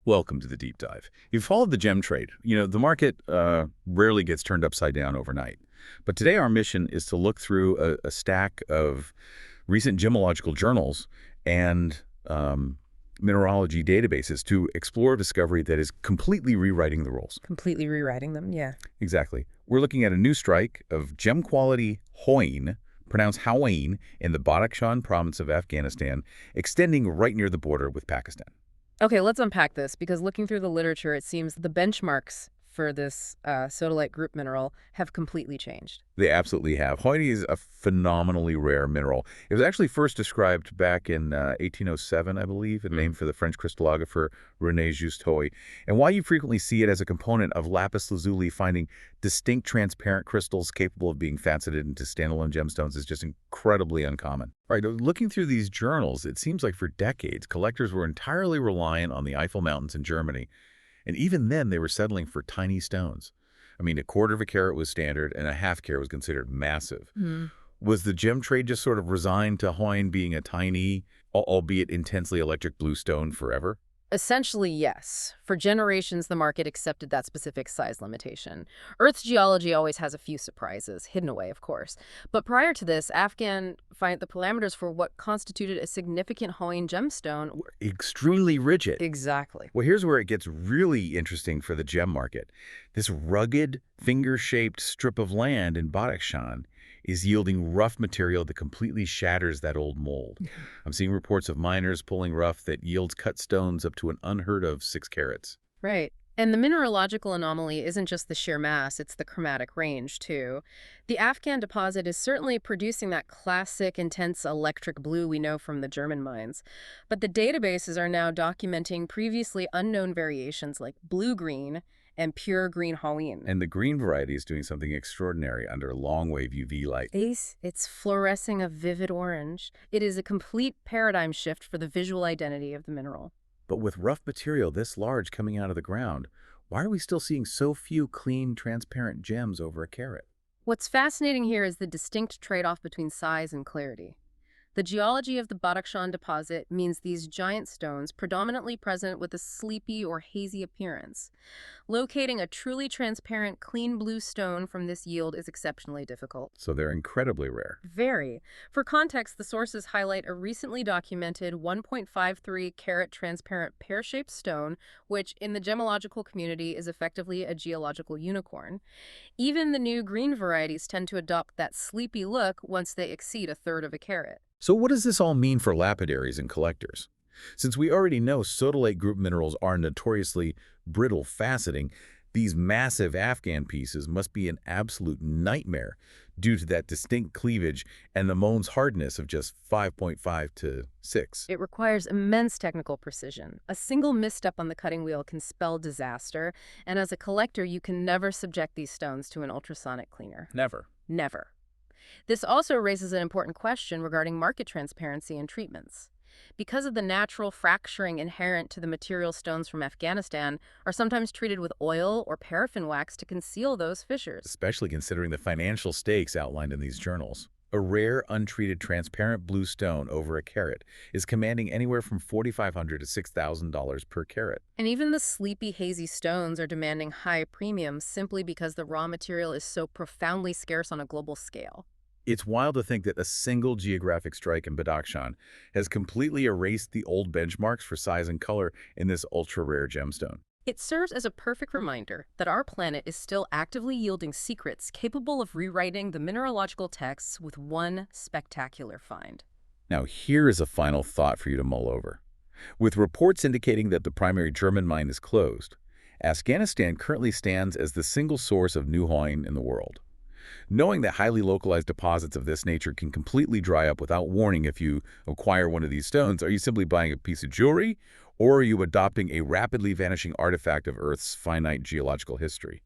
Welcome to the deep dive. You've followed the gem trade. The market rarely gets turned upside down overnight. But today our mission is to look through a stack of recent gemological journals and mineralogy databases to explore a discovery that is completely rewriting the rules. Completely rewriting them, yeah. Exactly. We're looking at a new strike of gem-quality Haüyne, pronounced Haüyne, in the Badakhshan Province of Afghanistan, extending right near the border with Pakistan. Okay, let's unpack this, because looking through the literature, it seems the benchmarks for this sodalite group mineral have completely changed. They absolutely have. Haüyne is a phenomenally rare mineral. It was actually first described back in 1807, I believe, and named for the French crystallographer René-Just Haüy. And while you frequently see it as a component of lapis lazuli, finding distinct transparent crystals capable of being faceted into standalone gemstones is just incredibly uncommon. Right, looking through these journals, it seems like for decades, collectors were entirely reliant on the Eifel Mountains in Germany. And even then, they were settling for tiny stones. I mean, a quarter of a carat was standard, and a half carat was considered massive. Was the gem trade just sort of resigned to Haüyne being a tiny, albeit intensely electric blue stone forever? Essentially, yes. For generations, the market accepted that specific size limitation. Earth's geology always has a few surprises, hidden away, of course. But prior to this, Afghan find the parameters for what constituted a significant Haüyne gemstone Were extremely rigid. exactly. Well, here's where it gets really interesting for the gem market. This rugged, finger-shaped strip of land in Badakhshan is yielding rough material that completely shatters that old mold. I'm seeing reports of miners pulling rough that yields cut stones up to an unheard of 6 carats. Right. And the mineralogical anomaly isn't just the sheer mass, it's the chromatic range, too. The Afghan deposit is certainly producing that classic, intense electric blue we know from the German mines. But the databases are now documenting previously unknown variations like blue-green and pure green Haüyne. And the green variety is doing something extraordinary under long-wave UV light. It's fluorescing a vivid orange. It is a complete paradigm shift for the visual identity of the mineral. But with rough material this large coming out of the ground, why are we still seeing so few clean, transparent gems over a carat? What's fascinating here is the distinct trade-off between size and clarity. The geology of the Badakhshan deposit means these giant stones, predominantly present with a sleepy or hazy appearance. Locating a truly transparent, clean blue stone from this yield is exceptionally difficult. So they're incredibly rare. Very. For context, the sources highlight a recently documented 1.53 carat transparent pear-shaped stone, which in the gemological community is effectively a geological unicorn. Even the new green varieties tend to adopt that sleepy look once they exceed a third of a carat. So what does this all mean for lapidaries and collectors? Since we already know sodalite group minerals are notoriously brittle faceting, these massive Afghan pieces must be an absolute nightmare due to that distinct cleavage and the mone's hardness of just 5.5 to 6. It requires immense technical precision. A single misstep on the cutting wheel can spell disaster, and as a collector, you can never subject these stones to an ultrasonic cleaner. Never. Never. This also raises an important question regarding market transparency and treatments. Because of the natural fracturing inherent to the material, stones from Afghanistan are sometimes treated with oil or paraffin wax to conceal those fissures. Especially considering the financial stakes outlined in these journals. A rare, untreated, transparent blue stone over a carat is commanding anywhere from $4,500 to $6,000 per carat. And even the sleepy, hazy stones are demanding high premiums simply because the raw material is so profoundly scarce on a global scale. It's wild to think that a single geographic strike in Badakhshan has completely erased the old benchmarks for size and color in this ultra-rare gemstone. It serves as a perfect reminder that our planet is still actively yielding secrets capable of rewriting the mineralogical texts with one spectacular find. Now, here is a final thought for you to mull over. With reports indicating that the primary German mine is closed, Afghanistan currently stands as the single source of new Haüyne in the world. Knowing that highly localized deposits of this nature can completely dry up without warning if you acquire one of these stones, are you simply buying a piece of jewelry, or are you adopting a rapidly vanishing artifact of Earth's finite geological history?